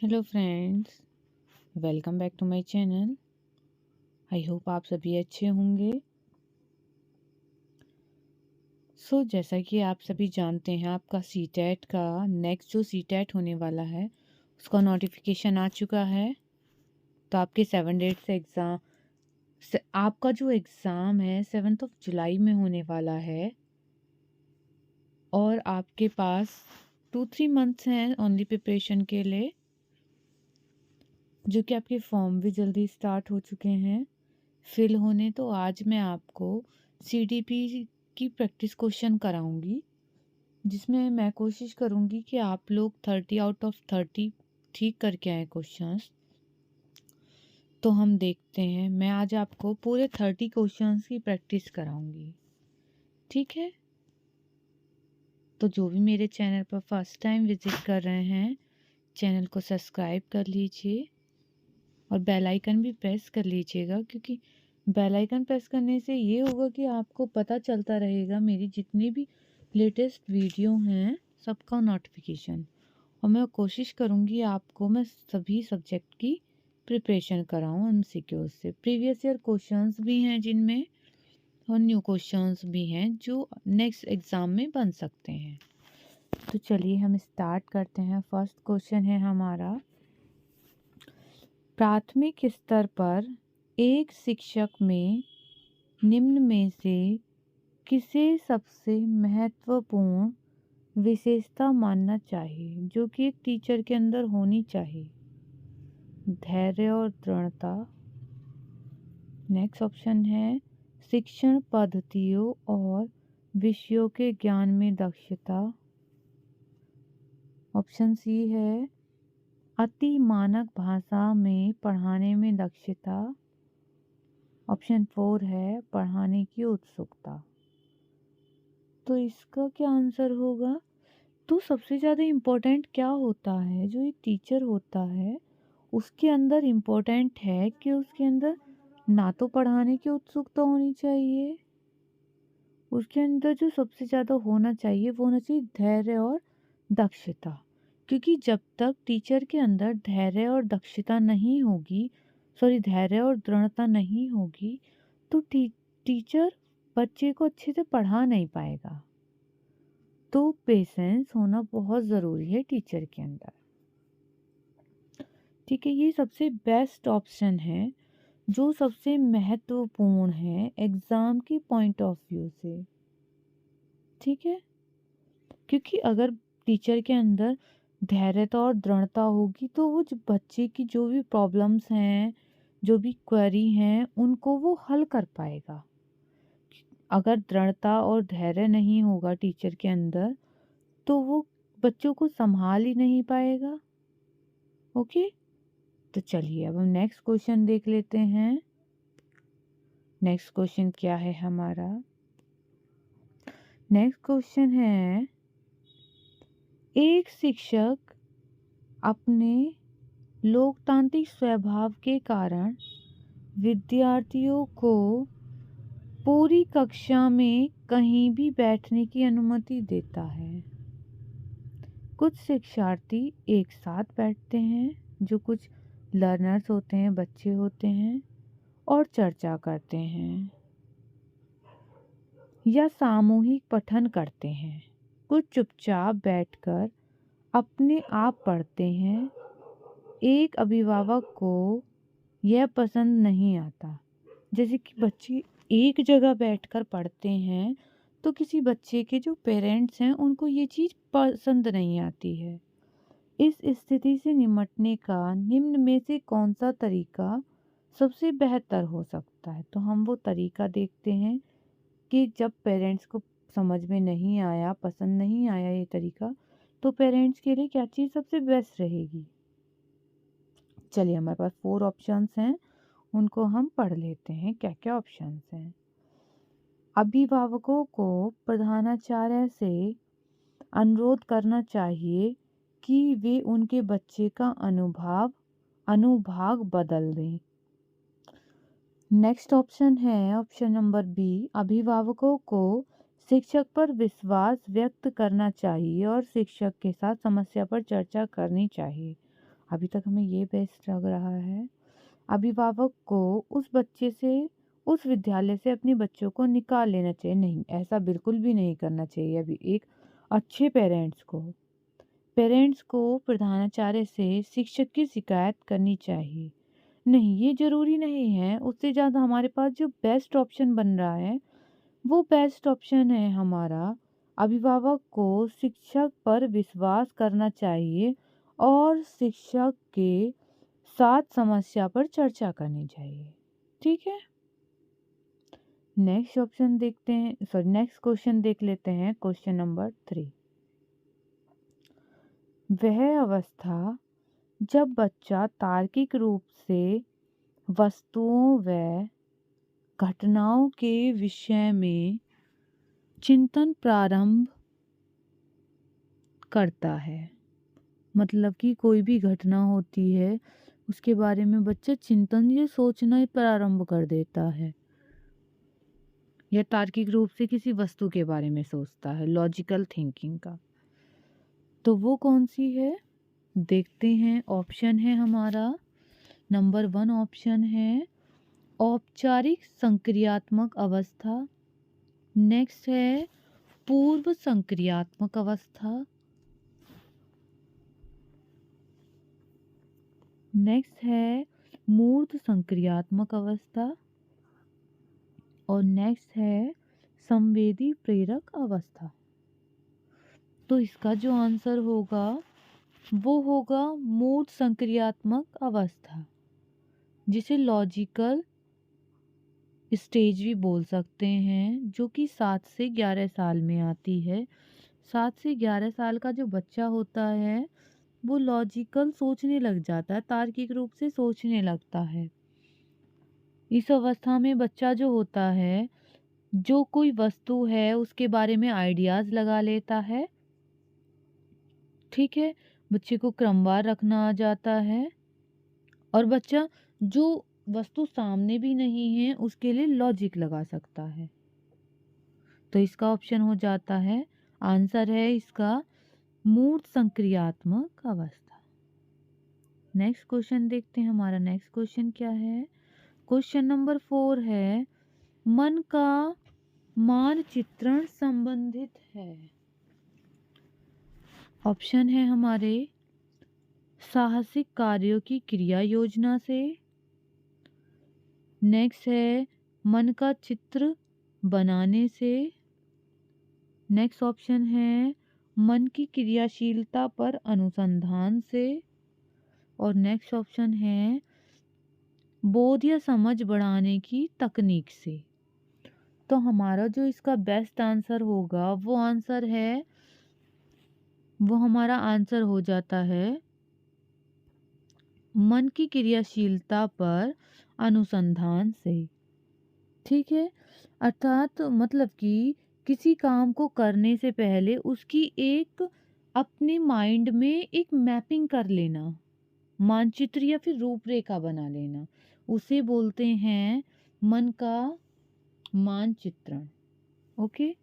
Hello friends, welcome back to my channel. I hope आप सभी अच्छे होंगे। जैसा कि आप सभी जानते हैं, आपका सीटेट का नेक्स्ट जो सीटेट होने वाला है उसका नोटिफिकेशन आ चुका है। तो आपके 7 डेट से आपका जो एग्ज़ाम है 7 जुलाई में होने वाला है और आपके पास 2-3 मंथ्स हैं ओनली प्रिपरेशन के लिए, जो कि आपके फॉर्म भी जल्दी स्टार्ट हो चुके हैं फिल होने। तो आज मैं आपको सीडीपी की प्रैक्टिस क्वेश्चन कराऊंगी, जिसमें मैं कोशिश करूंगी कि आप लोग 30 आउट ऑफ 30 ठीक करके आए क्वेश्चंस। तो हम देखते हैं, मैं आज आपको पूरे 30 क्वेश्चंस की प्रैक्टिस कराऊंगी, ठीक है। तो जो भी मेरे चैनल पर फर्स्ट टाइम विजिट कर रहे हैं, चैनल को सब्सक्राइब कर लीजिए और बेल आइकन भी प्रेस कर लीजिएगा, क्योंकि बेल आइकन प्रेस करने से ये होगा कि आपको पता चलता रहेगा मेरी जितनी भी लेटेस्ट वीडियो हैं सबका नोटिफिकेशन। और मैं कोशिश करूँगी आपको मैं सभी सब्जेक्ट की प्रिपरेशन कराऊँ एमसीक्यूज से। प्रीवियस ईयर क्वेश्चंस भी हैं जिनमें, और न्यू क्वेश्चंस भी हैं जो नेक्स्ट एग्ज़ाम में बन सकते हैं। तो चलिए हम स्टार्ट करते हैं। फर्स्ट क्वेश्चन है हमारा, प्राथमिक स्तर पर एक शिक्षक में निम्न में से किसे सबसे महत्वपूर्ण विशेषता मानना चाहिए, जो कि एक टीचर के अंदर होनी चाहिए? धैर्य और दृढ़ता। नेक्स्ट ऑप्शन है शिक्षण पद्धतियों और विषयों के ज्ञान में दक्षता। ऑप्शन सी है अति मानक भाषा में पढ़ाने में दक्षता। ऑप्शन 4 है पढ़ाने की उत्सुकता। तो इसका क्या आंसर होगा? तो सबसे ज़्यादा इम्पोर्टेंट क्या होता है, जो एक टीचर होता है उसके अंदर इम्पोर्टेंट है कि उसके अंदर ना तो पढ़ाने की उत्सुकता होनी चाहिए, उसके अंदर जो सबसे ज़्यादा होना चाहिए वो होना चाहिए धैर्य और दक्षता। क्योंकि जब तक टीचर के अंदर धैर्य और दक्षता नहीं होगी, धैर्य और दृढ़ता नहीं होगी, तो टीचर बच्चे को अच्छे से पढ़ा नहीं पाएगा। तो पेशेंस होना बहुत ज़रूरी है टीचर के अंदर, ठीक है। ये सबसे बेस्ट ऑप्शन है, जो सबसे महत्वपूर्ण है एग्ज़ाम की पॉइंट ऑफ व्यू से, ठीक है। क्योंकि अगर टीचर के अंदर धैर्यता और दृढ़ता होगी तो वो जो बच्चे की जो भी प्रॉब्लम्स हैं, जो भी क्वेरी हैं, उनको वो हल कर पाएगा। अगर दृढ़ता और धैर्य नहीं होगा टीचर के अंदर तो वो बच्चों को संभाल ही नहीं पाएगा। ओके, तो चलिए अब हम नेक्स्ट क्वेश्चन देख लेते हैं। नेक्स्ट क्वेश्चन क्या है हमारा? नेक्स्ट क्वेश्चन है, एक शिक्षक अपने लोकतांत्रिक स्वभाव के कारण विद्यार्थियों को पूरी कक्षा में कहीं भी बैठने की अनुमति देता है। कुछ शिक्षार्थी एक साथ बैठते हैं, जो कुछ लर्नर्स होते हैं, बच्चे होते हैं, और चर्चा करते हैं या सामूहिक पठन करते हैं। कुछ चुपचाप बैठकर अपने आप पढ़ते हैं। एक अभिभावक को यह पसंद नहीं आता, जैसे कि बच्चे एक जगह बैठकर पढ़ते हैं तो किसी बच्चे के जो पेरेंट्स हैं उनको ये चीज़ पसंद नहीं आती है। इस स्थिति से निपटने का निम्न में से कौन सा तरीका सबसे बेहतर हो सकता है? तो हम वो तरीका देखते हैं कि जब पेरेंट्स को समझ में नहीं आया, पसंद नहीं आया ये तरीका, तो पेरेंट्स के लिए क्या चीज़ सबसे बेस्ट रहेगी। चलिए, हमारे पास 4 ऑप्शंस हैं, उनको हम पढ़ लेते हैं क्या क्या ऑप्शंस हैं। अभिभावकों को प्रधानाचार्य से अनुरोध करना चाहिए कि वे उनके बच्चे का अनुभाग बदल दें। नेक्स्ट ऑप्शन है ऑप्शन नंबर बी, अभिभावकों को शिक्षक पर विश्वास व्यक्त करना चाहिए और शिक्षक के साथ समस्या पर चर्चा करनी चाहिए। अभी तक हमें ये बेस्ट लग रहा है। अभिभावक को उस विद्यालय से अपने बच्चों को निकाल लेना चाहिए। नहीं, ऐसा बिल्कुल भी नहीं करना चाहिए। अभी एक अच्छे पेरेंट्स को प्रधानाचार्य से शिक्षक की शिकायत करनी चाहिए। नहीं, ये ज़रूरी नहीं है। उससे ज़्यादा हमारे पास जो बेस्ट ऑप्शन बन रहा है, वो बेस्ट ऑप्शन है हमारा, अभिभावक को शिक्षक पर विश्वास करना चाहिए और शिक्षक के साथ समस्या पर चर्चा करनी चाहिए। ठीक है? नेक्स्ट क्वेश्चन देख लेते हैं, क्वेश्चन नंबर 3। वह अवस्था जब बच्चा तार्किक रूप से वस्तुओं व घटनाओं के विषय में चिंतन प्रारंभ करता है। मतलब कि कोई भी घटना होती है, उसके बारे में बच्चा चिंतन या सोचना प्रारंभ कर देता है, या तार्किक रूप से किसी वस्तु के बारे में सोचता है, लॉजिकल थिंकिंग का। तो वो कौन सी है, देखते हैं। ऑप्शन है हमारा, नंबर 1 ऑप्शन है औपचारिक संक्रियात्मक अवस्था। नेक्स्ट है पूर्व संक्रियात्मक अवस्था। नेक्स्ट है मूर्त संक्रियात्मक अवस्था। और नेक्स्ट है संवेदी प्रेरक अवस्था। तो इसका जो आंसर होगा वो होगा मूर्त संक्रियात्मक अवस्था, जिसे लॉजिकल स्टेज भी बोल सकते हैं, जो कि 7 से 11 साल में आती है। 7 से 11 साल का जो बच्चा होता है वो लॉजिकल सोचने लग जाता है, तार्किक रूप से सोचने लगता है। इस अवस्था में बच्चा जो होता है, जो कोई वस्तु है उसके बारे में आइडियाज लगा लेता है। ठीक है, बच्चे को क्रमवार रखना आ जाता है, और बच्चा जो वस्तु सामने भी नहीं है उसके लिए लॉजिक लगा सकता है। तो इसका ऑप्शन हो जाता है, आंसर है इसका मूर्त संक्रियात्मक अवस्था। नेक्स्ट क्वेश्चन देखते हैं, हमारा नेक्स्ट क्वेश्चन क्या है। क्वेश्चन नंबर 4 है, मन का मानचित्रण संबंधित है। ऑप्शन है हमारे साहसिक कार्यों की क्रिया योजना से। नेक्स्ट है मन का चित्र बनाने से। नेक्स्ट ऑप्शन है मन की क्रियाशीलता पर अनुसंधान से। और नेक्स्ट ऑप्शन है बोध या समझ बढ़ाने की तकनीक से। तो हमारा जो इसका बेस्ट आंसर होगा वो हमारा आंसर हो जाता है मन की क्रियाशीलता पर अनुसंधान से। ठीक है, अर्थात मतलब कि किसी काम को करने से पहले उसकी एक अपने माइंड में एक मैपिंग कर लेना, मानचित्र या फिर रूपरेखा बना लेना, उसे बोलते हैं मन का मानचित्रण। ओके,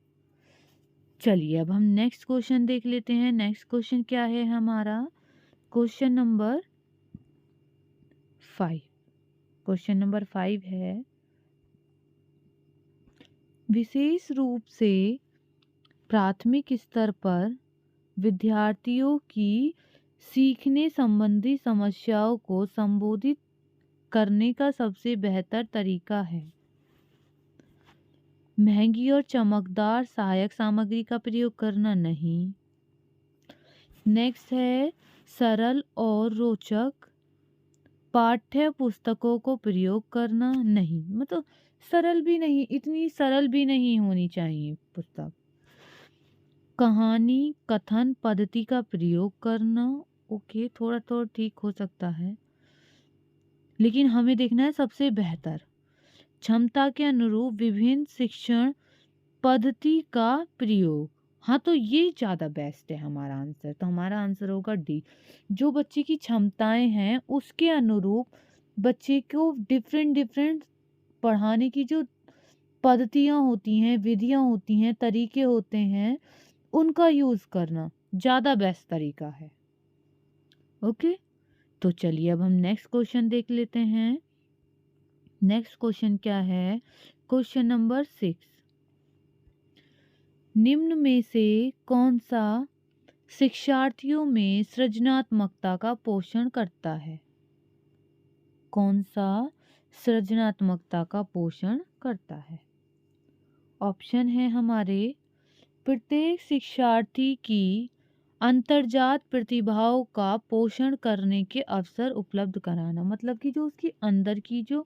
चलिए अब हम नेक्स्ट क्वेश्चन देख लेते हैं। नेक्स्ट क्वेश्चन क्या है हमारा, क्वेश्चन नंबर 5। क्वेश्चन नंबर 5 है, विशेष रूप से प्राथमिक स्तर पर विद्यार्थियों की सीखने संबंधी समस्याओं को संबोधित करने का सबसे बेहतर तरीका है महंगी और चमकदार सहायक सामग्री का प्रयोग करना नहीं। नेक्स्ट है सरल और रोचक पाठ्य पुस्तकों को प्रयोग करना नहीं, मतलब सरल भी नहीं, इतनी सरल भी नहीं होनी चाहिए पुस्तक। कहानी कथन पद्धति का प्रयोग करना, ओके, थोड़ा थोड़ा ठीक हो सकता है, लेकिन हमें देखना है सबसे बेहतर। क्षमता के अनुरूप विभिन्न शिक्षण पद्धति का प्रयोग, हाँ तो ये ज़्यादा बेस्ट है हमारा आंसर। तो हमारा आंसर होगा डी, जो बच्चे की क्षमताएं हैं उसके अनुरूप बच्चे को डिफरेंट पढ़ाने की जो पद्धतियाँ होती हैं, विधियाँ होती हैं, तरीके होते हैं, उनका यूज़ करना ज़्यादा बेस्ट तरीका है। ओके, तो चलिए अब हम नेक्स्ट क्वेश्चन देख लेते हैं। नेक्स्ट क्वेश्चन क्या है? क्वेश्चन नंबर 6, निम्न में से कौन सा शिक्षार्थियों में सृजनात्मकता का पोषण करता है? कौन सा सृजनात्मकता का पोषण करता है? ऑप्शन है हमारे, प्रत्येक शिक्षार्थी की अंतर्जात प्रतिभाओं का पोषण करने के अवसर उपलब्ध कराना, मतलब कि जो उसकी अंदर की जो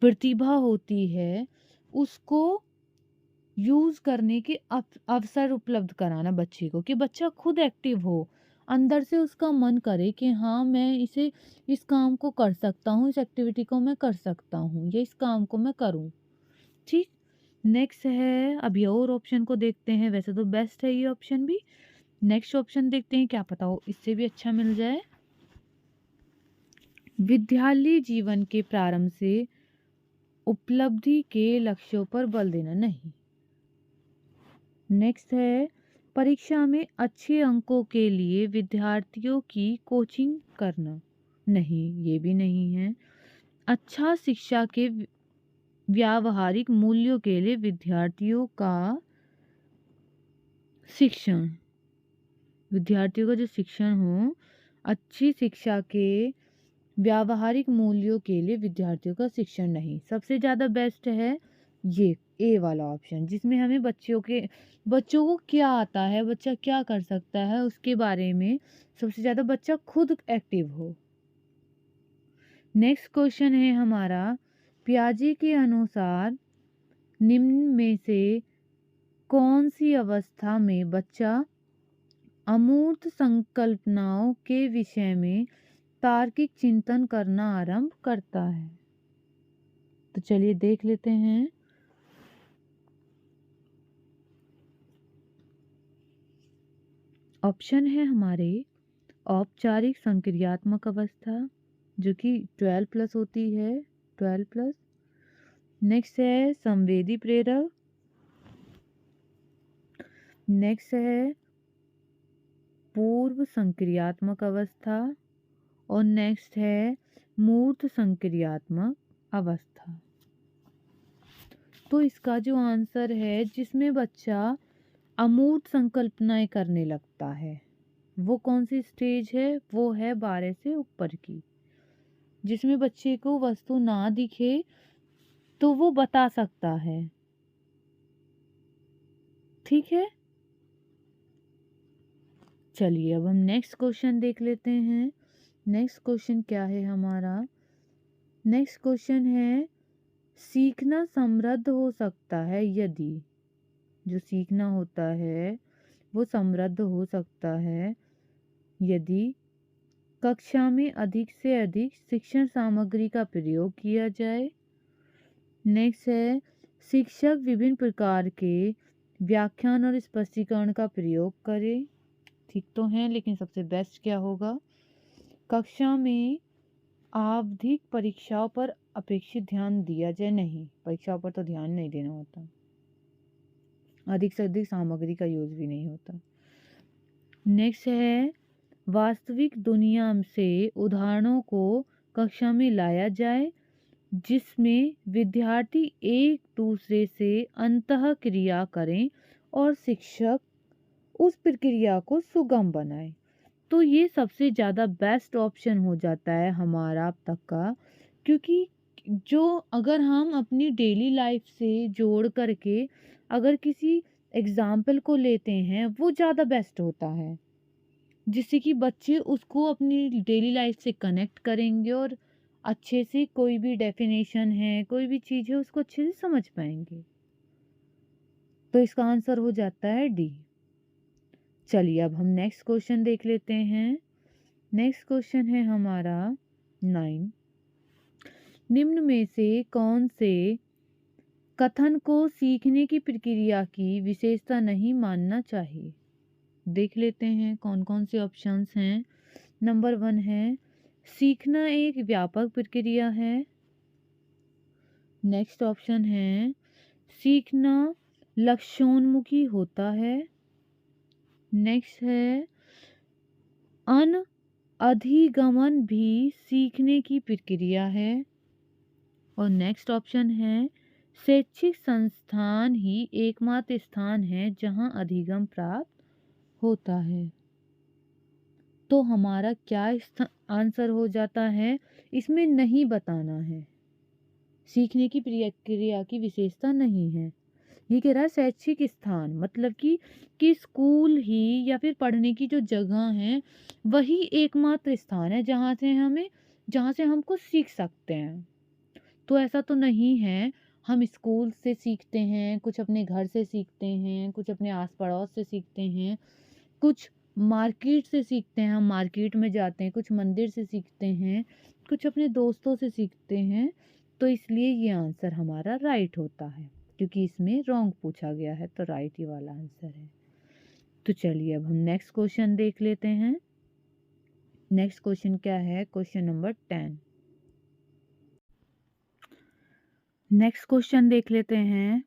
प्रतिभा होती है उसको यूज करने के अवसर उपलब्ध कराना बच्चे को, कि बच्चा खुद एक्टिव हो, अंदर से उसका मन करे कि हाँ मैं इस काम को कर सकता हूँ, इस एक्टिविटी को मैं कर सकता हूँ, या इस काम को मैं करूँ। ठीक। नेक्स्ट है, अब ये और ऑप्शन को देखते हैं, वैसे तो बेस्ट है ये ऑप्शन भी। नेक्स्ट ऑप्शन देखते हैं, क्या पता हो इससे भी अच्छा मिल जाए। विद्यालय जीवन के प्रारंभ से उपलब्धि के लक्ष्यों पर बल देना, नहीं। नेक्स्ट है, परीक्षा में अच्छे अंकों के लिए विद्यार्थियों की कोचिंग करना, नहीं ये भी नहीं है। अच्छा शिक्षा के व्यावहारिक मूल्यों के लिए विद्यार्थियों का शिक्षण, विद्यार्थियों का जो शिक्षण हो, अच्छी शिक्षा के व्यावहारिक मूल्यों के लिए विद्यार्थियों का शिक्षण, नहीं। सबसे ज़्यादा बेस्ट है ये ए वाला ऑप्शन, जिसमें हमें बच्चों को क्या आता है, बच्चा क्या कर सकता है उसके बारे में सबसे ज़्यादा बच्चा खुद एक्टिव हो। नेक्स्ट क्वेश्चन है हमारा, पियाजे के अनुसार निम्न में से कौन सी अवस्था में बच्चा अमूर्त संकल्पनाओं के विषय में तार्किक चिंतन करना आरंभ करता है? तो चलिए देख लेते हैं। ऑप्शन है हमारे, औपचारिक संक्रियात्मक अवस्था जो कि 12+ होती है, 12+। नेक्स्ट है संवेदी प्रेरक। नेक्स्ट है पूर्व संक्रियात्मक अवस्था, और नेक्स्ट है मूर्त संक्रियात्मक अवस्था। तो इसका जो आंसर है, जिसमें बच्चा अमूर्त संकल्पनाएं करने लगता है, वो कौन सी स्टेज है? वो है 12 से ऊपर की, जिसमें बच्चे को वस्तु ना दिखे तो वो बता सकता है। ठीक है, चलिए अब हम नेक्स्ट क्वेश्चन देख लेते हैं। नेक्स्ट क्वेश्चन क्या है हमारा? नेक्स्ट क्वेश्चन है, सीखना समृद्ध हो सकता है यदि, जो सीखना होता है वो समृद्ध हो सकता है यदि कक्षा में अधिक से अधिक शिक्षण सामग्री का प्रयोग किया जाए। नेक्स्ट है, शिक्षक विभिन्न प्रकार के व्याख्यान और स्पष्टीकरण का प्रयोग करे। ठीक तो है, लेकिन सबसे बेस्ट क्या होगा? कक्षा में आवधिक परीक्षाओं पर अपेक्षित ध्यान दिया जाए, नहीं परीक्षाओं पर तो ध्यान नहीं देना होता, अधिक से अधिक सामग्री का यूज भी नहीं होता। नेक्स्ट है, वास्तविक दुनिया से उदाहरणों को कक्षा में लाया जाए जिसमें विद्यार्थी एक दूसरे से अंतः क्रिया करें और शिक्षक उस प्रक्रिया को सुगम बनाए। तो ये सबसे ज़्यादा बेस्ट ऑप्शन हो जाता है हमारा अब तक का, क्योंकि जो अगर हम अपनी डेली लाइफ से जोड़ करके अगर किसी एग्ज़ाम्पल को लेते हैं, वो ज़्यादा बेस्ट होता है, जिससे कि बच्चे उसको अपनी डेली लाइफ से कनेक्ट करेंगे और अच्छे से कोई भी डेफिनेशन है, कोई भी चीज़ है, उसको अच्छे से समझ पाएंगे। तो इसका आंसर हो जाता है डी। चलिए अब हम नेक्स्ट क्वेश्चन देख लेते हैं। नेक्स्ट क्वेश्चन है हमारा 9, निम्न में से कौन से कथन को सीखने की प्रक्रिया की विशेषता नहीं मानना चाहिए? देख लेते हैं कौन कौन से ऑप्शंस हैं। नंबर 1 है, सीखना एक व्यापक प्रक्रिया है। नेक्स्ट ऑप्शन है, सीखना लक्ष्योन्मुखी होता है। नेक्स्ट है, अधिगमन भी सीखने की प्रक्रिया है। और नेक्स्ट ऑप्शन है शैक्षिक संस्थान ही एकमात्र स्थान है जहां अधिगम प्राप्त होता है। तो हमारा क्या आंसर हो जाता है, इसमें नहीं बताना है, सीखने की प्रक्रिया की विशेषता नहीं है। ये कह रहा है शैक्षिक स्थान मतलब कि स्कूल ही या फिर पढ़ने की जो जगह है वही एकमात्र स्थान है जहाँ से हमको सीख सकते हैं। तो ऐसा तो नहीं है, हम स्कूल से सीखते हैं, कुछ अपने घर से सीखते हैं, कुछ अपने आस पड़ोस से सीखते हैं, कुछ मार्केट से सीखते हैं, हम मार्केट में जाते हैं, कुछ मंदिर से सीखते हैं, कुछ अपने दोस्तों से सीखते हैं। तो इसलिए ये आंसर हमारा राइट होता है, क्योंकि इसमें रॉन्ग पूछा गया है, तो राइट ही वाला आंसर है। तो चलिए अब हम नेक्स्ट क्वेश्चन देख लेते हैं। नेक्स्ट क्वेश्चन क्या है, क्वेश्चन नंबर 10। नेक्स्ट क्वेश्चन देख लेते हैं।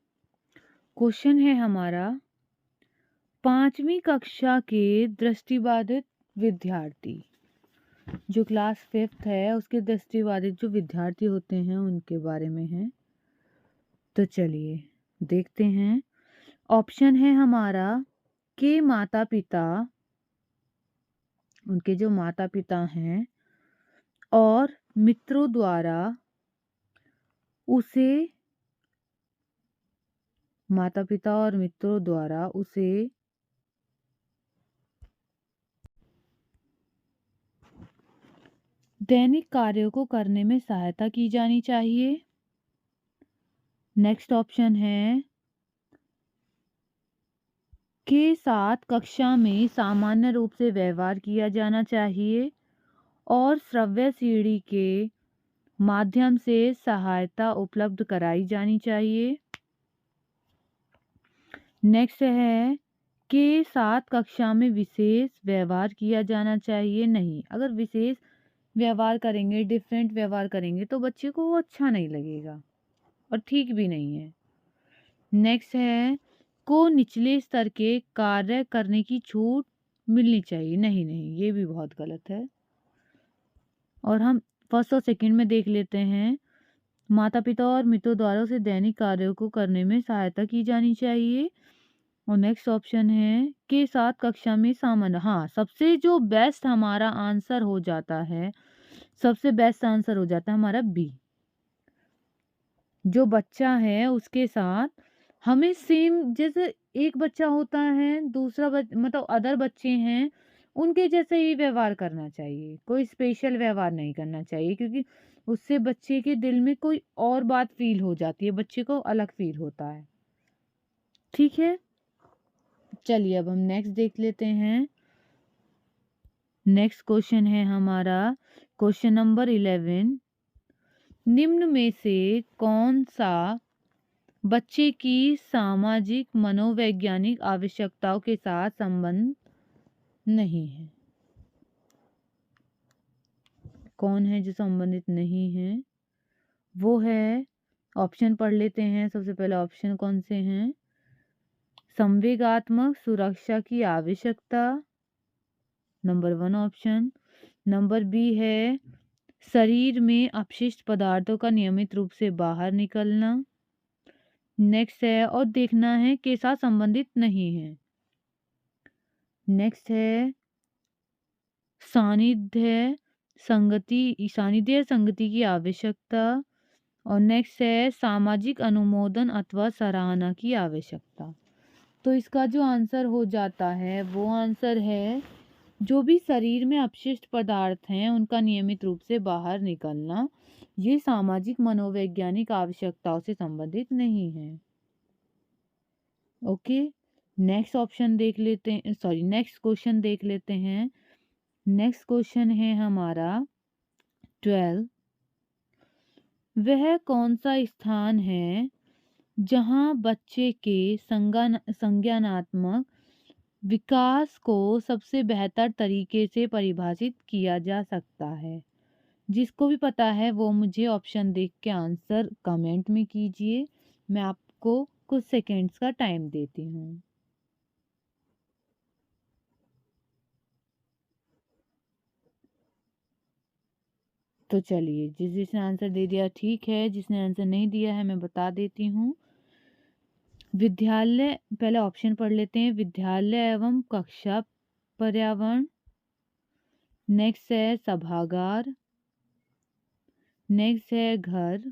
क्वेश्चन है हमारा 5वीं कक्षा के दृष्टिबाधित विद्यार्थी, जो क्लास 5th है उसके दृष्टिबाधित जो विद्यार्थी होते हैं उनके बारे में है। तो चलिए देखते हैं। ऑप्शन है हमारा के माता पिता, उनके जो माता पिता हैं और मित्रों द्वारा उसे माता पिता और मित्रों द्वारा उसे दैनिक कार्यों को करने में सहायता की जानी चाहिए। नेक्स्ट ऑप्शन है के साथ कक्षा में सामान्य रूप से व्यवहार किया जाना चाहिए और श्रव्य सीढ़ी के माध्यम से सहायता उपलब्ध कराई जानी चाहिए। नेक्स्ट है के साथ कक्षा में विशेष व्यवहार किया जाना चाहिए नहीं। अगर विशेष व्यवहार करेंगे, डिफरेंट व्यवहार करेंगे तो बच्चे को वो अच्छा नहीं लगेगा और ठीक भी नहीं है। नेक्स्ट है को निचले स्तर के कार्य करने की छूट मिलनी चाहिए नहीं, ये भी बहुत गलत है। और हम फर्स्ट और सेकंड में देख लेते हैं। माता पिता और मित्रों द्वारा उसे दैनिक कार्यों को करने में सहायता की जानी चाहिए। और नेक्स्ट ऑप्शन है के साथ कक्षा में सामान्य, हाँ सबसे जो बेस्ट हमारा आंसर हो जाता है, सबसे बेस्ट आंसर हो जाता है हमारा बी। जो बच्चा है उसके साथ हमें सेम, जैसे एक बच्चा होता है दूसरा मतलब अदर बच्चे हैं उनके जैसे ही व्यवहार करना चाहिए, कोई स्पेशल व्यवहार नहीं करना चाहिए, क्योंकि उससे बच्चे के दिल में कोई और बात फील हो जाती है, बच्चे को अलग फील होता है। ठीक है, चलिए अब हम नेक्स्ट देख लेते हैं। नेक्स्ट क्वेश्चन है हमारा क्वेश्चन नंबर 11। निम्न में से कौन सा बच्चे की सामाजिक मनोवैज्ञानिक आवश्यकताओं के साथ संबंध नहीं है? कौन है जो संबंधित नहीं है? वो है, ऑप्शन पढ़ लेते हैं। सबसे पहले ऑप्शन कौन से हैं? संवेगात्मक सुरक्षा की आवश्यकता, नंबर 1 ऑप्शन। नंबर बी है शरीर में अपशिष्ट पदार्थों का नियमित रूप से बाहर निकलना। नेक्स्ट है और देखना है के साथ संबंधित नहीं है। नेक्स्ट है सानिध्य संगति की आवश्यकता। और नेक्स्ट है सामाजिक अनुमोदन अथवा सराहना की आवश्यकता। तो इसका जो आंसर हो जाता है वो आंसर है जो भी शरीर में अपशिष्ट पदार्थ हैं उनका नियमित रूप से बाहर निकलना, ये सामाजिक मनोवैज्ञानिक आवश्यकताओं से संबंधित नहीं है। ओके, नेक्स्ट ऑप्शन देख लेते हैं, सॉरी नेक्स्ट क्वेश्चन देख लेते हैं। नेक्स्ट क्वेश्चन है हमारा 12। वह कौन सा स्थान है जहां बच्चे के संज्ञानात्मक विकास को सबसे बेहतर तरीके से परिभाषित किया जा सकता है? जिसको भी पता है वो मुझे ऑप्शन देख के आंसर कमेंट में कीजिए। मैं आपको कुछ सेकंड्स का टाइम देती हूँ। तो चलिए, जिसने आंसर दे दिया ठीक है, जिसने आंसर नहीं दिया है मैं बता देती हूँ। विद्यालय, पहले ऑप्शन पढ़ लेते हैं। विद्यालय एवं कक्षा पर्यावरण, नेक्स्ट है सभागार, नेक्स्ट है घर,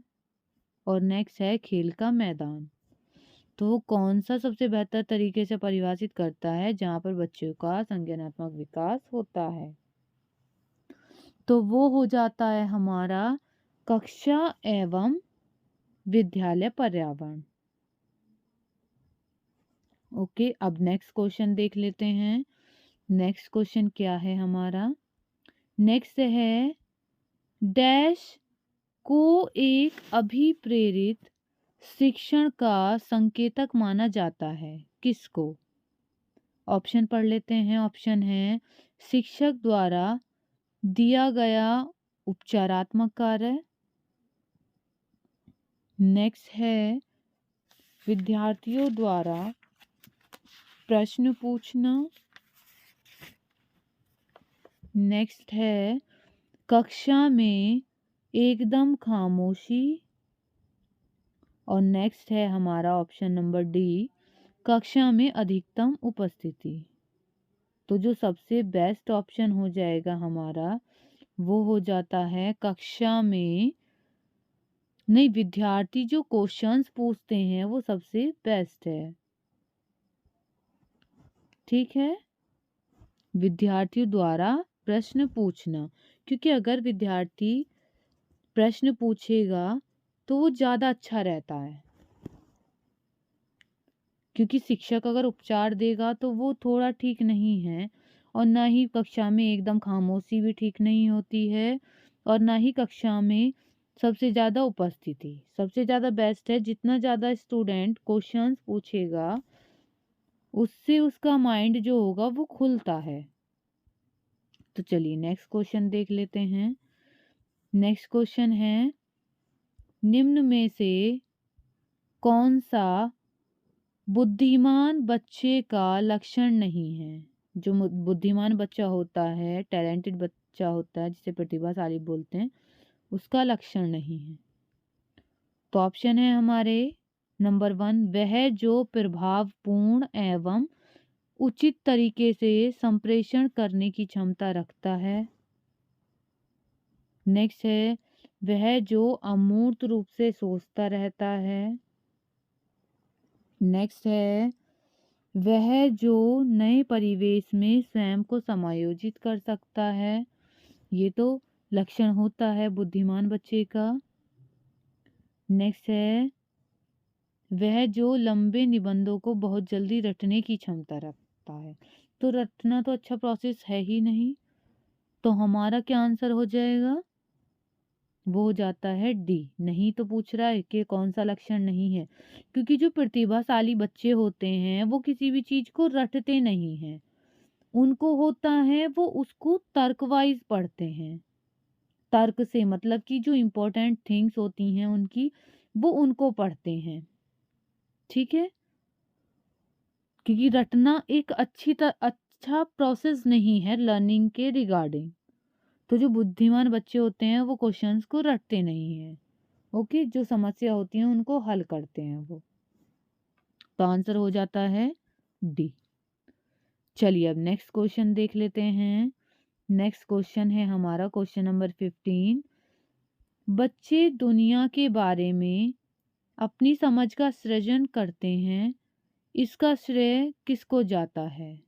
और नेक्स्ट है खेल का मैदान। तो वो कौन सा सबसे बेहतर तरीके से परिभाषित करता है जहाँ पर बच्चों का संज्ञानात्मक विकास होता है? तो वो हो जाता है हमारा कक्षा एवं विद्यालय पर्यावरण। ओके, अब नेक्स्ट क्वेश्चन देख लेते हैं। नेक्स्ट क्वेश्चन क्या है हमारा? नेक्स्ट है डैश को एक अभिप्रेरित शिक्षण का संकेतक माना जाता है, किसको? ऑप्शन पढ़ लेते हैं। ऑप्शन है शिक्षक द्वारा दिया गया उपचारात्मक कार्य, नेक्स्ट है विद्यार्थियों द्वारा प्रश्न पूछना, नेक्स्ट है कक्षा में एकदम खामोशी, और नेक्स्ट है हमारा ऑप्शन नंबर डी, कक्षा में अधिकतम उपस्थिति। तो जो सबसे बेस्ट ऑप्शन हो जाएगा हमारा, वो हो जाता है कक्षा में नहीं, विद्यार्थी जो क्वेश्चंस पूछते हैं वो सबसे बेस्ट है। ठीक है, विद्यार्थियों द्वारा प्रश्न पूछना, क्योंकि अगर विद्यार्थी प्रश्न पूछेगा तो वो ज़्यादा अच्छा रहता है। क्योंकि शिक्षक अगर उपचार देगा तो वो थोड़ा ठीक नहीं है, और ना ही कक्षा में एकदम खामोशी भी ठीक नहीं होती है, और ना ही कक्षा में सबसे ज़्यादा उपस्थिति। सबसे ज़्यादा बेस्ट है, जितना ज़्यादा स्टूडेंट क्वेश्चंस पूछेगा उससे उसका माइंड जो होगा वो खुलता है। तो चलिए नेक्स्ट क्वेश्चन देख लेते हैं। नेक्स्ट क्वेश्चन है निम्न में से कौन सा बुद्धिमान बच्चे का लक्षण नहीं है? जो बुद्धिमान बच्चा होता है, टैलेंटेड बच्चा होता है, जिसे प्रतिभाशाली बोलते हैं, उसका लक्षण नहीं है। तो ऑप्शन है हमारे नंबर 1, वह जो प्रभावपूर्ण एवं उचित तरीके से संप्रेषण करने की क्षमता रखता है, नेक्स्ट है वह जो अमूर्त रूप से सोचता रहता है, नेक्स्ट है वह जो नए परिवेश में स्वयं को समायोजित कर सकता है। ये तो लक्षण होता है बुद्धिमान बच्चे का। नेक्स्ट है वह जो लंबे निबंधों को बहुत जल्दी रटने की क्षमता रखता है। तो रटना तो अच्छा प्रोसेस है ही नहीं, तो हमारा क्या आंसर हो जाएगा? वो हो जाता है डी। नहीं तो पूछ रहा है कि कौन सा लक्षण नहीं है, क्योंकि जो प्रतिभाशाली बच्चे होते हैं वो किसी भी चीज को रटते नहीं हैं। उनको होता है वो उसको तर्क वाइज पढ़ते हैं। तर्क से मतलब कि जो इम्पोर्टेंट थिंग्स होती हैं उनकी, वो उनको पढ़ते हैं। ठीक है, क्योंकि रटना एक अच्छा प्रोसेस नहीं है लर्निंग के रिगार्डिंग। तो जो बुद्धिमान बच्चे होते हैं वो क्वेश्चंस को रटते नहीं हैं। ओके, जो समस्या होती है उनको हल करते हैं वो। तो आंसर हो जाता है डी। चलिए अब नेक्स्ट क्वेश्चन देख लेते हैं। नेक्स्ट क्वेश्चन है हमारा क्वेश्चन नंबर 15। बच्चे दुनिया के बारे में अपनी समझ का सृजन करते हैं, इसका श्रेय किसको जाता है?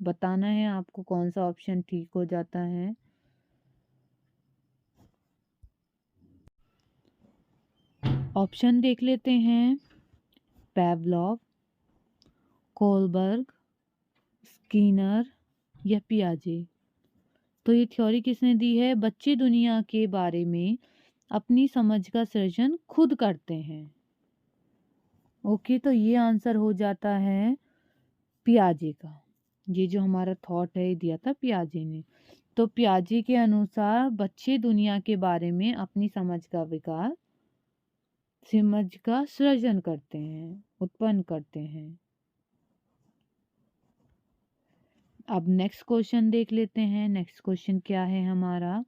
बताना है आपको कौन सा ऑप्शन ठीक हो जाता है। ऑप्शन देख लेते हैं। पेवलॉव, कोलबर्ग, स्किनर या पियाजे। तो ये थ्योरी किसने दी है? बच्चे दुनिया के बारे में अपनी समझ का सृजन खुद करते हैं। ओके, तो ये आंसर हो जाता है पियाजे का। ये जो हमारा थॉट है ये दिया था पियाजे ने। तो पियाजे के अनुसार बच्चे दुनिया के बारे में अपनी समझ का सृजन करते हैं, उत्पन्न करते हैं। अब नेक्स्ट क्वेश्चन देख लेते हैं। नेक्स्ट क्वेश्चन क्या है हमारा?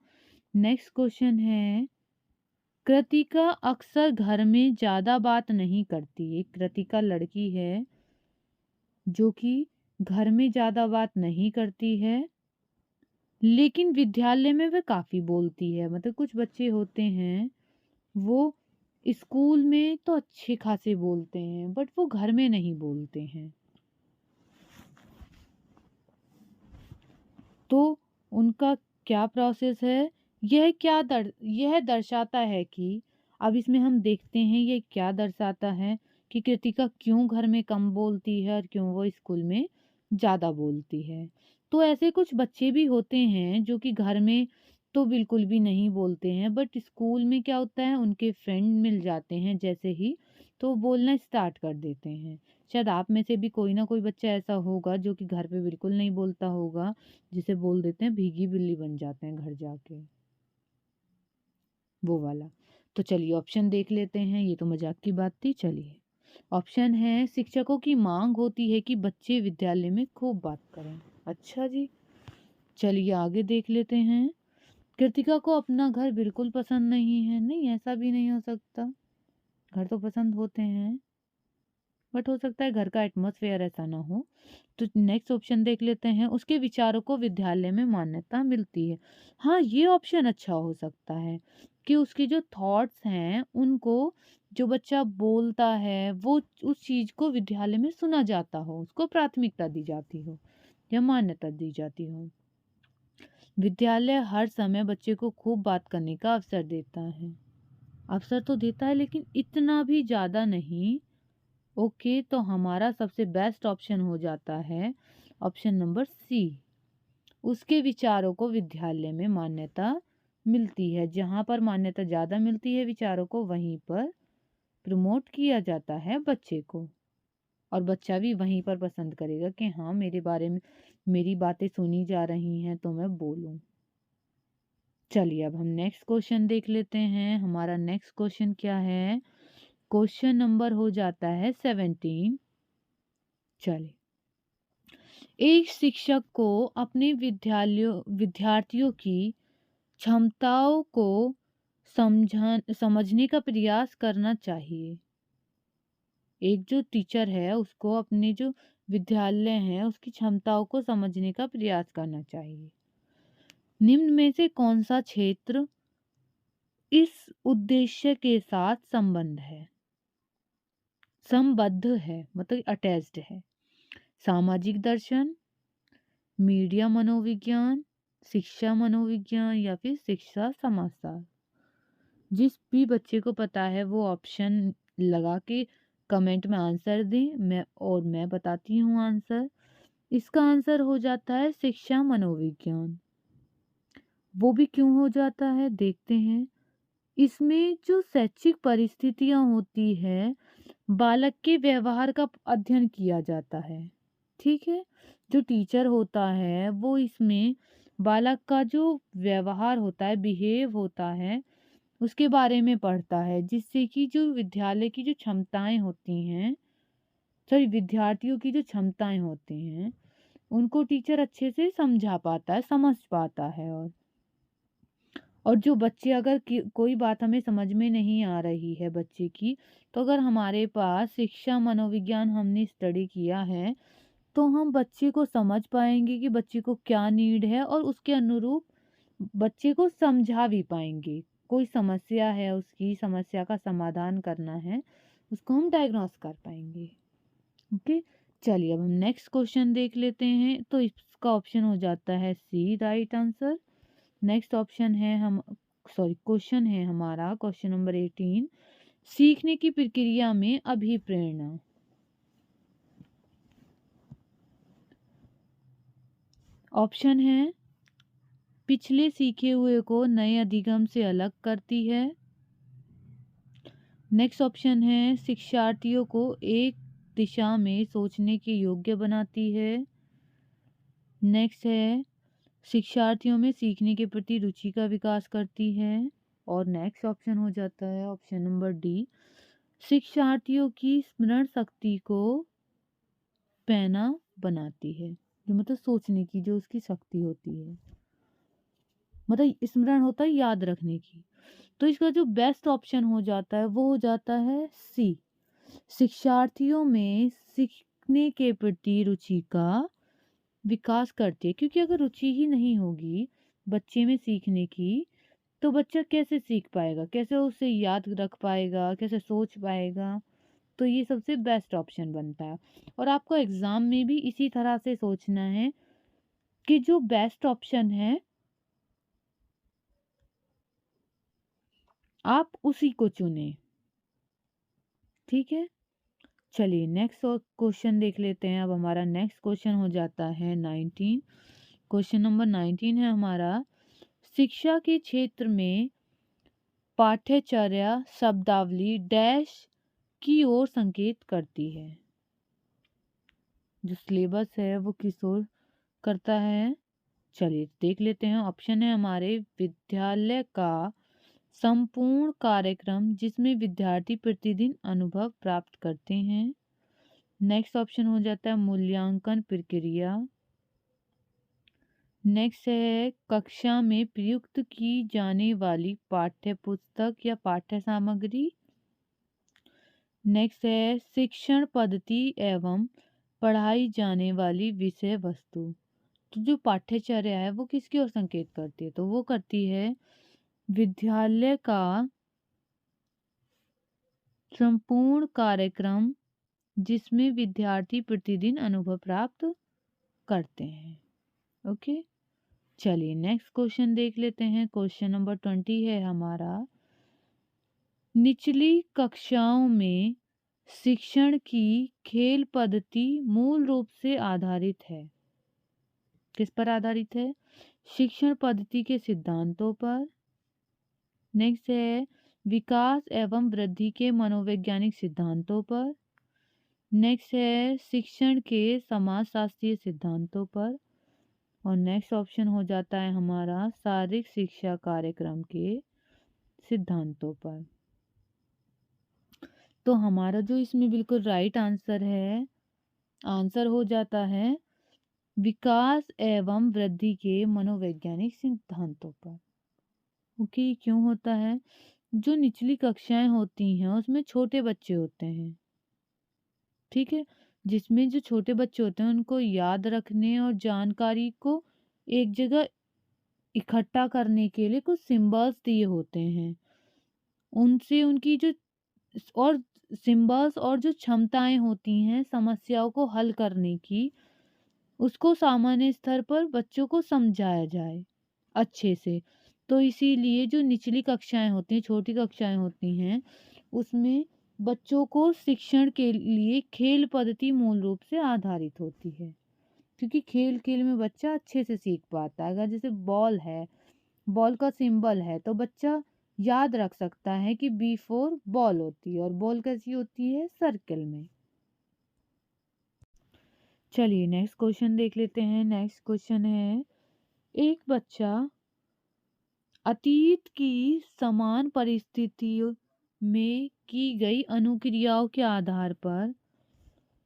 नेक्स्ट क्वेश्चन है, कृतिका अक्सर घर में ज़्यादा बात नहीं करती। एक कृतिका लड़की है जो कि घर में ज़्यादा बात नहीं करती है, लेकिन विद्यालय में वह काफ़ी बोलती है। मतलब कुछ बच्चे होते हैं, वो स्कूल में तो अच्छे खासे बोलते हैं, बट वो घर में नहीं बोलते हैं। तो उनका क्या प्रोसेस है? यह दर्शाता है कि, अब इसमें हम देखते हैं ये क्या दर्शाता है कि कृतिका क्यों घर में कम बोलती है और क्यों वो स्कूल में ज़्यादा बोलती है। तो ऐसे कुछ बच्चे भी होते हैं जो कि घर में तो बिल्कुल भी नहीं बोलते हैं, बट स्कूल में क्या होता है, उनके फ्रेंड मिल जाते हैं जैसे ही, तो बोलना स्टार्ट कर देते हैं। शायद आप में से भी कोई ना कोई बच्चा ऐसा होगा जो कि घर पे बिल्कुल नहीं बोलता होगा, जिसे बोल देते हैं भीगी बिल्ली बन जाते हैं घर जाके, वो वाला। तो चलिए ऑप्शन देख लेते हैं, ये तो मजाक की बात थी। चलिए, ऑप्शन है, शिक्षकों की मांग होती है कि बच्चे विद्यालय में खूब बात करें। अच्छा जी, चलिए आगे देख लेते हैं। कृतिका को अपना घर बिल्कुल पसंद नहीं है। नहीं, ऐसा भी नहीं हो सकता, घर तो पसंद होते हैं, बट हो सकता है घर का एटमॉस्फेयर ऐसा ना हो। तो नेक्स्ट ऑप्शन देख लेते हैं, उसके विचारों को विद्यालय में मान्यता मिलती है। हाँ, ये ऑप्शन अच्छा हो सकता है कि उसके जो थॉट्स हैं उनको, जो बच्चा बोलता है वो उस चीज़ को विद्यालय में सुना जाता हो, उसको प्राथमिकता दी जाती हो या मान्यता दी जाती हो। विद्यालय हर समय बच्चे को खूब बात करने का अवसर देता है। अवसर तो देता है लेकिन इतना भी ज़्यादा नहीं। ओके, तो हमारा सबसे बेस्ट ऑप्शन हो जाता है ऑप्शन नंबर सी। उसके विचारों को विद्यालय में मान्यता मिलती है। जहाँ पर मान्यता ज़्यादा मिलती है विचारों को, वहीं पर प्रमोट किया जाता है बच्चे को, और बच्चा भी वहीं पर पसंद करेगा कि हाँ, मेरे बारे में मेरी बातें सुनी जा रही हैं तो मैं बोलूँ। चलिए अब हम नेक्स्ट क्वेश्चन देख लेते हैं। हमारा नेक्स्ट क्वेश्चन क्या है? क्वेश्चन नंबर हो जाता है 17। चलिए, एक शिक्षक को अपने विद्यार्थियों की क्षमताओं को समझने का प्रयास करना चाहिए। एक जो टीचर है उसको अपने जो विद्यालय हैं उसकी क्षमताओं को समझने का प्रयास करना चाहिए। निम्न में से कौन सा क्षेत्र इस उद्देश्य के साथ संबद्ध है, मतलब अटैच्ड है? सामाजिक दर्शन, मीडिया मनोविज्ञान, शिक्षा मनोविज्ञान या फिर शिक्षा समाजशास्त्र। जिस भी बच्चे को पता है वो ऑप्शन लगा के कमेंट में आंसर दें, मैं बताती हूँ आंसर। इसका आंसर हो जाता है शिक्षा मनोविज्ञान। वो भी क्यों हो जाता है देखते हैं। इसमें जो शैक्षिक परिस्थितियाँ होती है, बालक के व्यवहार का अध्ययन किया जाता है। ठीक है, जो टीचर होता है वो इसमें बालक का जो व्यवहार होता है, बिहेव होता है, उसके बारे में पढ़ता है, जिससे कि जो विद्यालय की जो क्षमताएं होती हैं, सॉरी विद्यार्थियों की जो क्षमताएं होती हैं, उनको टीचर अच्छे से समझा पाता है, समझ पाता है। और जो बच्चे, अगर कोई बात हमें समझ में नहीं आ रही है बच्चे की, तो अगर हमारे पास शिक्षा मनोविज्ञान हमने स्टडी किया है, तो हम बच्चे को समझ पाएंगे कि बच्चे को क्या नीड है और उसके अनुरूप बच्चे को समझा भी पाएंगे। कोई समस्या है, उसकी समस्या का समाधान करना है, उसको हम डायग्नोस कर पाएंगे। ओके, चलिए अब हम नेक्स्ट क्वेश्चन देख लेते हैं। तो इसका ऑप्शन हो जाता है सी, राइट आंसर। नेक्स्ट ऑप्शन है हम सॉरी क्वेश्चन है हमारा क्वेश्चन नंबर 18, सीखने की प्रक्रिया में अभिप्रेरणा। ऑप्शन है, पिछले सीखे हुए को नए अधिगम से अलग करती है। नेक्स्ट ऑप्शन है, शिक्षार्थियों को एक दिशा में सोचने के योग्य बनाती है। नेक्स्ट है, शिक्षार्थियों में सीखने के प्रति रुचि का विकास करती है। और नेक्स्ट ऑप्शन हो जाता है ऑप्शन नंबर डी, शिक्षार्थियों की स्मरण शक्ति को पैना बनाती है। जो मतलब सोचने की जो उसकी शक्ति होती है। मतलब स्मरण होता है याद रखने की। तो इसका जो बेस्ट ऑप्शन हो जाता है वो हो जाता है सी, शिक्षार्थियों में सीखने के प्रति रुचि का विकास करती है। क्योंकि अगर रुचि ही नहीं होगी बच्चे में सीखने की, तो बच्चा कैसे सीख पाएगा, कैसे उसे याद रख पाएगा, कैसे सोच पाएगा। तो ये सबसे बेस्ट ऑप्शन बनता है। और आपको एग्जाम में भी इसी तरह से सोचना है कि जो बेस्ट ऑप्शन है आप उसी को चुनें। ठीक है, चलिए नेक्स्ट क्वेश्चन देख लेते हैं। अब हमारा नेक्स्ट क्वेश्चन हो जाता है 19। क्वेश्चन नंबर 19 है हमारा, शिक्षा के क्षेत्र में पाठ्यचर्या शब्दावली डैश की ओर संकेत करती है। जो सिलेबस है वो किस ओर करता है, चलिए देख लेते हैं। ऑप्शन है हमारे, विद्यालय का संपूर्ण कार्यक्रम जिसमें विद्यार्थी प्रतिदिन अनुभव प्राप्त करते हैं। नेक्स्ट ऑप्शन हो जाता है मूल्यांकन प्रक्रिया। नेक्स्ट है कक्षा में प्रयुक्त की जाने वाली पाठ्य पुस्तक या पाठ्य सामग्री। नेक्स्ट है शिक्षण पद्धति एवं पढ़ाई जाने वाली विषय वस्तु। तो जो पाठ्यचर्या है वो किसकी ओर संकेत करती है, तो वो करती है विद्यालय का संपूर्ण कार्यक्रम जिसमें विद्यार्थी प्रतिदिन अनुभव प्राप्त करते हैं। ओके, चलिए नेक्स्ट क्वेश्चन देख लेते हैं। क्वेश्चन नंबर 20 है हमारा, निचली कक्षाओं में शिक्षण की खेल पद्धति मूल रूप से आधारित है। किस पर आधारित है, शिक्षण पद्धति के सिद्धांतों पर। नेक्स्ट है विकास एवं वृद्धि के मनोवैज्ञानिक सिद्धांतों पर। नेक्स्ट है शिक्षण के समाजशास्त्रीय सिद्धांतों पर। और नेक्स्ट ऑप्शन हो जाता है हमारा शारीरिक शिक्षा कार्यक्रम के सिद्धांतों पर। तो हमारा जो इसमें बिल्कुल राइट आंसर है, आंसर हो जाता है विकास एवं वृद्धि के मनोवैज्ञानिक सिद्धांतों पर। ओके, क्यों होता है, जो निचली कक्षाएं होती हैं उसमें छोटे बच्चे होते हैं। ठीक है, जिसमें जो छोटे बच्चे होते हैं उनको याद रखने और जानकारी को एक जगह इकट्ठा करने के लिए कुछ सिंबल्स दिए होते हैं। उनसे उनकी जो और सिंबल्स और जो क्षमताएं होती हैं समस्याओं को हल करने की, उसको सामान्य स्तर पर बच्चों को समझाया जाए अच्छे से। तो इसीलिए जो निचली कक्षाएं होती हैं, छोटी कक्षाएं होती हैं, उसमें बच्चों को शिक्षण के लिए खेल पद्धति मूल रूप से आधारित होती है। क्योंकि खेल खेल में बच्चा अच्छे से सीख पाता है। अगर जैसे बॉल है, बॉल का सिंबल है, तो बच्चा याद रख सकता है कि B4 बॉल होती है, और बॉल कैसी होती है, सर्कल में। चलिए नेक्स्ट क्वेश्चन देख लेते हैं। नेक्स्ट क्वेश्चन है, एक बच्चा अतीत की समान परिस्थितियों में की गई अनुक्रियाओं के आधार पर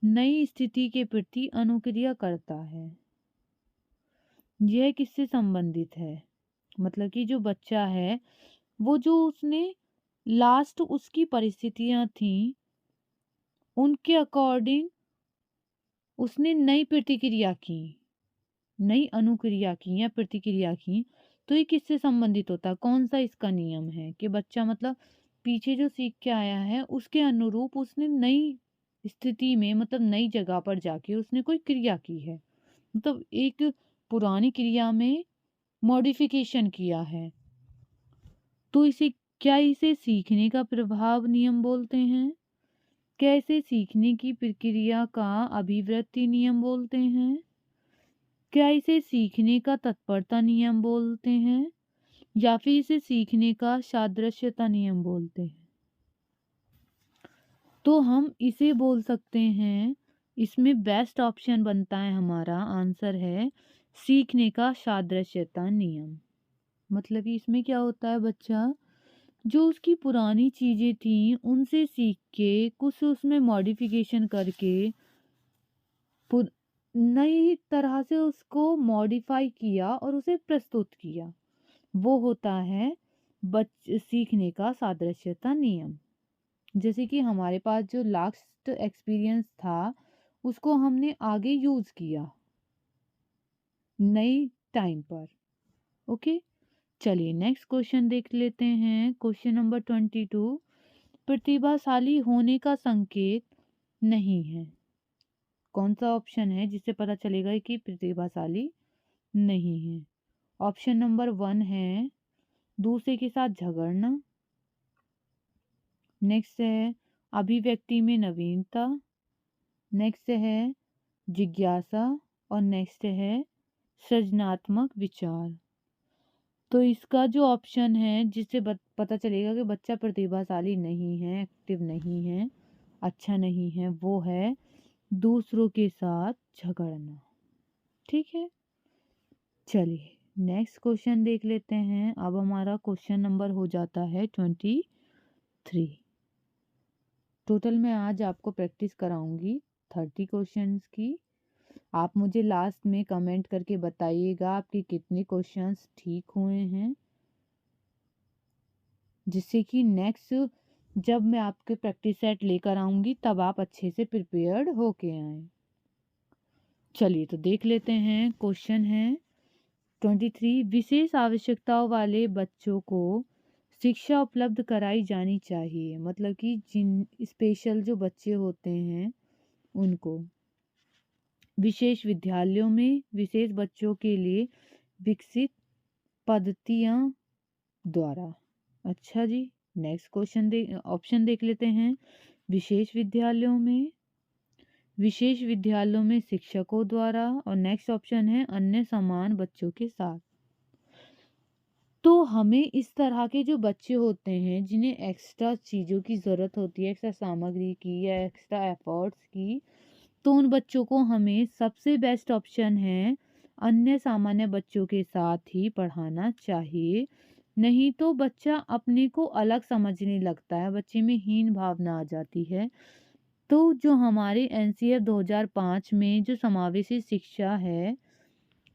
नई स्थिति के प्रति अनुक्रिया करता है। यह किससे संबंधित है, मतलब कि जो बच्चा है वो जो उसने लास्ट उसकी परिस्थितियां थी उनके अकॉर्डिंग उसने नई प्रतिक्रिया की, नई अनुक्रिया की या प्रतिक्रिया की। तो ये किससे संबंधित होता है, कौन सा इसका नियम है कि बच्चा मतलब पीछे जो सीख के आया है उसके अनुरूप उसने नई स्थिति में, मतलब नई जगह पर जाके उसने कोई क्रिया की है, मतलब एक पुरानी क्रिया में मॉडिफिकेशन किया है। तो इसे क्या इसे सीखने का प्रभाव नियम बोलते हैं, क्या इसे सीखने की प्रक्रिया का अभिवृत्ति नियम बोलते हैं, क्या इसे सीखने का तत्परता नियम बोलते हैं, या फिर इसे सीखने का सादृश्यता नियम बोलते हैं। तो हम इसे बोल सकते हैं, इसमें बेस्ट ऑप्शन बनता है, हमारा आंसर है सीखने का सादृश्यता नियम। मतलब कि इसमें क्या होता है, बच्चा जो उसकी पुरानी चीज़ें थी उनसे सीख के कुछ उसमें मॉडिफिकेशन करके नई तरह से उसको मॉडिफाई किया और उसे प्रस्तुत किया। वो होता है सीखने का सादृश्यता नियम। जैसे कि हमारे पास जो लास्ट एक्सपीरियंस था, उसको हमने आगे यूज़ किया नई टाइम पर। ओके, चलिए नेक्स्ट क्वेश्चन देख लेते हैं। क्वेश्चन नंबर 22, प्रतिभाशाली होने का संकेत नहीं है। कौन सा ऑप्शन है जिससे पता चलेगा कि प्रतिभाशाली नहीं है? ऑप्शन नंबर 1 है दूसरे के साथ झगड़ना। नेक्स्ट है अभिव्यक्ति में नवीनता। नेक्स्ट है जिज्ञासा। और नेक्स्ट है सृजनात्मक विचार। तो इसका जो ऑप्शन है जिससे पता चलेगा कि बच्चा प्रतिभाशाली नहीं है, एक्टिव नहीं है, अच्छा नहीं है, वो है दूसरों के साथ झगड़ना। ठीक है, चलिए नेक्स्ट क्वेश्चन देख लेते हैं। अब हमारा क्वेश्चन नंबर हो जाता है 23। टोटल मैं आज आपको प्रैक्टिस कराऊंगी 30 क्वेश्चंस की। आप मुझे लास्ट में कमेंट करके बताइएगा आपके कितने क्वेश्चंस ठीक हुए हैं, जिससे कि नेक्स्ट जब मैं आपके प्रैक्टिस सेट लेकर आऊंगी तब आप अच्छे से प्रिपेयर्ड होके आएँ। चलिए तो देख लेते हैं। क्वेश्चन है 23, विशेष आवश्यकताओं वाले बच्चों को शिक्षा उपलब्ध कराई जानी चाहिए। मतलब कि जिन स्पेशल जो बच्चे होते हैं उनको विशेष विद्यालयों में विशेष बच्चों के लिए विकसित पद्धतियाँ द्वारा। अच्छा जी, नेक्स्ट क्वेश्चन ऑप्शन देख लेते हैं। विशेष विद्यालयों में शिक्षकों द्वारा। और नेक्स्ट ऑप्शन है अन्य समान बच्चों के साथ। तो हमें इस तरह के जो बच्चे होते हैं जिन्हें एक्स्ट्रा चीज़ों की ज़रूरत होती है, एक्स्ट्रा सामग्री की या एक्स्ट्रा एफर्ट्स की, तो उन बच्चों को हमें सबसे बेस्ट ऑप्शन है अन्य सामान्य बच्चों के साथ ही पढ़ाना चाहिए। नहीं तो बच्चा अपने को अलग समझने लगता है, बच्चे में हीन भावना आ जाती है। तो जो हमारे एनसीएफ 2005 में जो समावेशी शिक्षा है,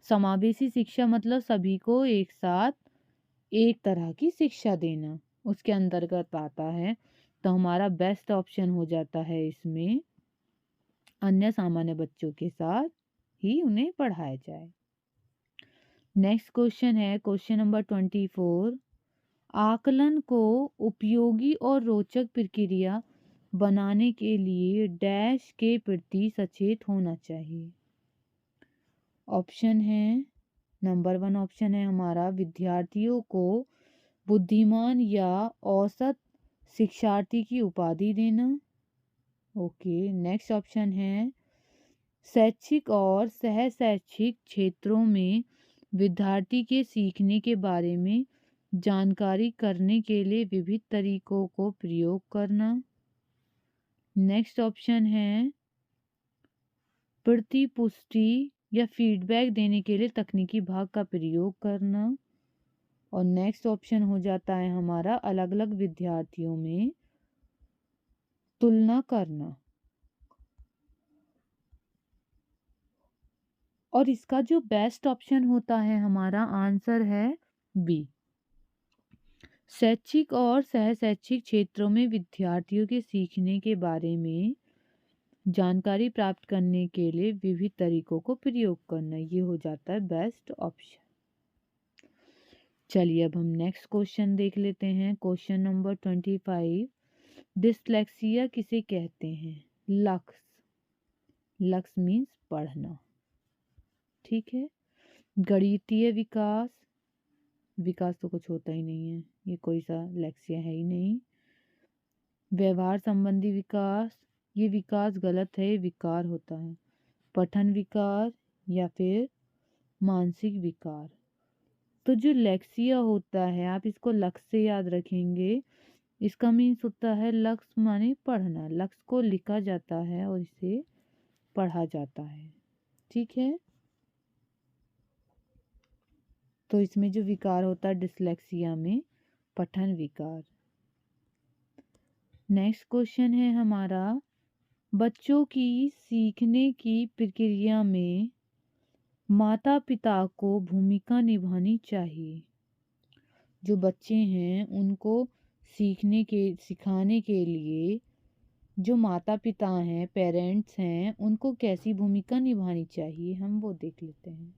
समावेशी शिक्षा मतलब सभी को एक साथ एक तरह की शिक्षा देना, उसके अंतर्गत आता है। तो हमारा बेस्ट ऑप्शन हो जाता है इसमें अन्य सामान्य बच्चों के साथ ही उन्हें पढ़ाया जाए। नेक्स्ट क्वेश्चन है क्वेश्चन नंबर 24, आकलन को उपयोगी और रोचक प्रक्रिया बनाने के लिए डैश के प्रति सचेत होना चाहिए। ऑप्शन है नंबर 1 ऑप्शन है हमारा विद्यार्थियों को बुद्धिमान या औसत शिक्षार्थी की उपाधि देना। ओके, नेक्स्ट ऑप्शन है शैक्षिक और सह शैक्षिक क्षेत्रों में विद्यार्थी के सीखने के बारे में जानकारी करने के लिए विविध तरीकों को प्रयोग करना। नेक्स्ट ऑप्शन है प्रतिपुष्टि या फीडबैक देने के लिए तकनीकी भाग का प्रयोग करना। और नेक्स्ट ऑप्शन हो जाता है हमारा अलग अलग विद्यार्थियों में तुलना करना। और इसका जो बेस्ट ऑप्शन होता है हमारा आंसर है बी, शैक्षिक और सह शैक्षिक क्षेत्रों में विद्यार्थियों के सीखने के बारे में जानकारी प्राप्त करने के लिए विविध तरीकों को प्रयोग करना। ये हो जाता है बेस्ट ऑप्शन। चलिए अब हम नेक्स्ट क्वेश्चन देख लेते हैं। क्वेश्चन नंबर 25, डिसलेक्सिया किसे कहते हैं? लक्ष्य मीन्स पढ़ना। ठीक है, गणितीय विकास तो कुछ होता ही नहीं है, ये कोई सा लेक्सिया है ही नहीं। व्यवहार संबंधी विकास, ये विकास गलत है, विकार होता है। पठन विकार या फिर मानसिक विकार। तो जो लेक्सिया होता है आप इसको लक्ष्य से याद रखेंगे। इसका मीन्स होता है लक्ष्य माने पढ़ना, लक्ष्य को लिखा जाता है और इसे पढ़ा जाता है। ठीक है, तो इसमें जो विकार होता है डिसलेक्सिया में पठन विकार। नेक्स्ट क्वेश्चन है हमारा, बच्चों की सीखने की प्रक्रिया में माता पिता को भूमिका निभानी चाहिए। जो बच्चे हैं उनको सिखाने के लिए जो माता पिता हैं, पेरेंट्स हैं, उनको कैसी भूमिका निभानी चाहिए, हम वो देख लेते हैं।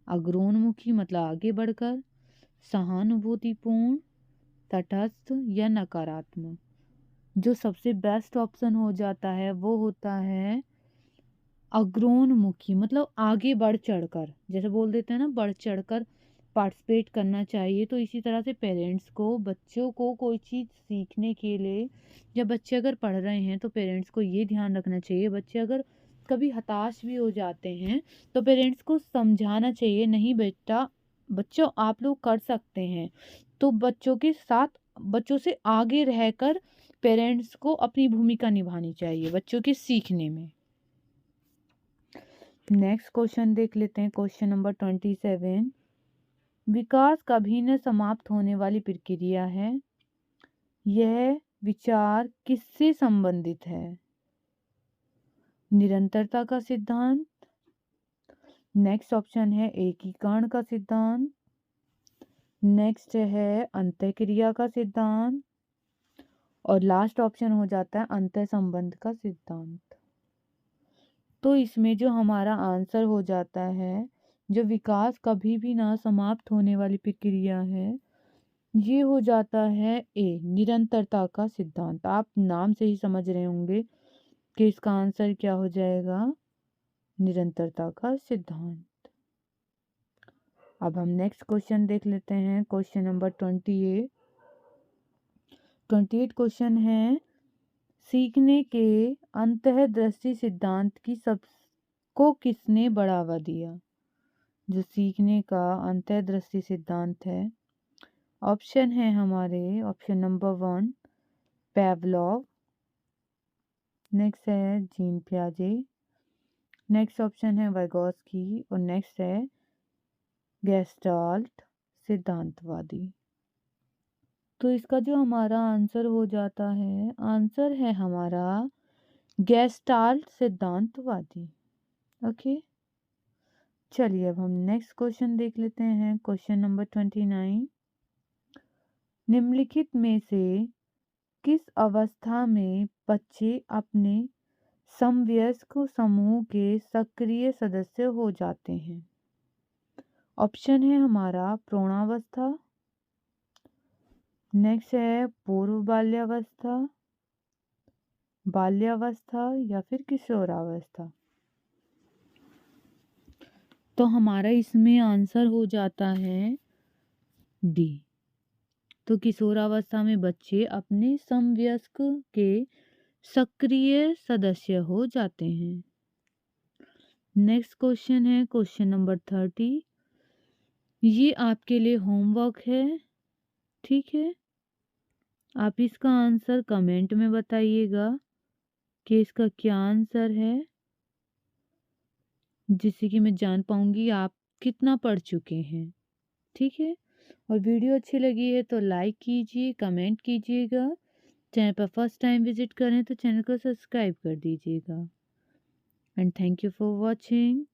अग्रोन्मुखी मतलब आगे बढ़कर, सहानुभूतिपूर्ण, तटस्थ या नकारात्मक। जो सबसे बेस्ट ऑप्शन हो जाता है वो होता है अग्रोन्मुखी, मतलब आगे बढ़ चढ़कर, जैसे बोल देते हैं ना, बढ़ चढ़कर पार्टिसिपेट करना चाहिए। तो इसी तरह से पेरेंट्स को बच्चों को कोई चीज़ सीखने के लिए, जब बच्चे अगर पढ़ रहे हैं तो पेरेंट्स को ये ध्यान रखना चाहिए, बच्चे अगर कभी हताश भी हो जाते हैं तो पेरेंट्स को समझाना चाहिए, नहीं बेटा, बच्चों आप लोग कर सकते हैं। तो बच्चों के साथ, बच्चों से आगे रहकर पेरेंट्स को अपनी भूमिका निभानी चाहिए बच्चों के सीखने में। नेक्स्ट क्वेश्चन देख लेते हैं, क्वेश्चन नंबर 27। विकास कभी न समाप्त होने वाली प्रक्रिया है। यह विचार किससे संबंधित है? निरंतरता का सिद्धांत। नेक्स्ट ऑप्शन है एकीकरण का सिद्धांत। नेक्स्ट है अंतःक्रिया का सिद्धांत। और लास्ट ऑप्शन हो जाता है अंतः संबंध का सिद्धांत। तो इसमें जो हमारा आंसर हो जाता है, जो विकास कभी भी ना समाप्त होने वाली प्रक्रिया है, ये हो जाता है ए, निरंतरता का सिद्धांत। आप नाम से ही समझ रहे होंगे कि इसका आंसर क्या हो जाएगा, निरंतरता का सिद्धांत। अब हम नेक्स्ट क्वेश्चन देख लेते हैं, क्वेश्चन नंबर 28। क्वेश्चन है, सीखने के अंतःदृष्टि सिद्धांत की सबको किसने बढ़ावा दिया? जो सीखने का अंतःदृष्टि सिद्धांत है, ऑप्शन है हमारे, ऑप्शन नंबर 1 पेवलोव, नेक्स्ट है जीन पियाजे, नेक्स्ट ऑप्शन है वाइगोस्की और नेक्स्ट है गेस्टाल्ट सिद्धांतवादी। तो इसका जो हमारा आंसर हो जाता है, आंसर है हमारा गेस्टाल्ट सिद्धांतवादी। ओके, चलिए अब हम नेक्स्ट क्वेश्चन देख लेते हैं, क्वेश्चन नंबर 29। निम्नलिखित में से किस अवस्था में बच्चे अपने समवयस्क समूह के सक्रिय सदस्य हो जाते हैं? ऑप्शन है हमारा प्रौढ़ावस्था, नेक्स्ट है पूर्व बाल्यावस्था, बाल्यावस्था या फिर किशोरावस्था। तो हमारा इसमें आंसर हो जाता है डी। तो किशोरावस्था में बच्चे अपने समवयस्क के सक्रिय सदस्य हो जाते हैं। नेक्स्ट क्वेश्चन है क्वेश्चन नंबर 30। ये आपके लिए होमवर्क है, ठीक है। आप इसका आंसर कमेंट में बताइएगा कि इसका क्या आंसर है, जिससे कि मैं जान पाऊंगी आप कितना पढ़ चुके हैं, ठीक है। और वीडियो अच्छी लगी है तो लाइक कीजिए, कमेंट कीजिएगा। चैनल पर फर्स्ट टाइम विजिट करें तो चैनल को सब्सक्राइब कर दीजिएगा। And thank you for watching.